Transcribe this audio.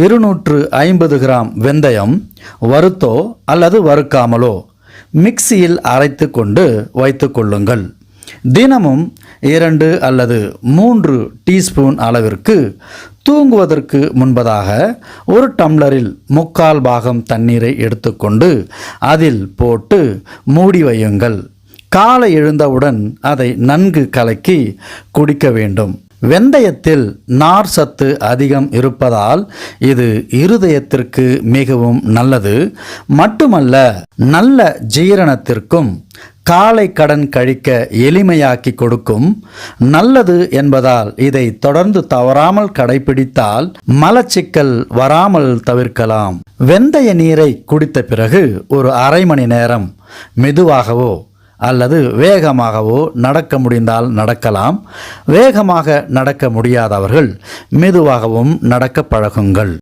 250 gram வெந்தயம் வறுத்தோ அல்லது வறுக்காமலோ மிக்சியில் அரைத்து கொண்டு வைத்து கொள்ளுங்கள். தினமும் 2 அல்லது 3 டீஸ்பூன் அளவிற்கு தூங்குவதற்கு முன்பதாக 1 டம்ளரில் 3/4 பாகம் தண்ணீரை எடுத்துக்கொண்டு அதில் போட்டு மூடி வையுங்கள். காலை எழுந்தவுடன் அதை நன்கு கலக்கி குடிக்க வேண்டும். வெந்தயத்தில் நார் சத்து அதிகம் இருப்பதால் இது இருதயத்திற்கு மிகவும் நல்லது. மட்டுமல்ல, நல்ல ஜீரணத்திற்கும் காலை கடன் கழிக்க எளிமையாக்கி கொடுக்கும். நல்லது என்பதால் இதை தொடர்ந்து தவறாமல் கடைபிடித்தால் மலச்சிக்கல் வராமல் தவிர்க்கலாம். வெந்தய நீரை குடித்த பிறகு ஒரு அரை மணி நேரம் மெதுவாகவோ அல்லது வேகமாகவோ நடக்க முடிந்தால் நடக்கலாம். வேகமாக நடக்க முடியாதவர்கள் மெதுவாகவும் நடக்க பழகுங்கள்.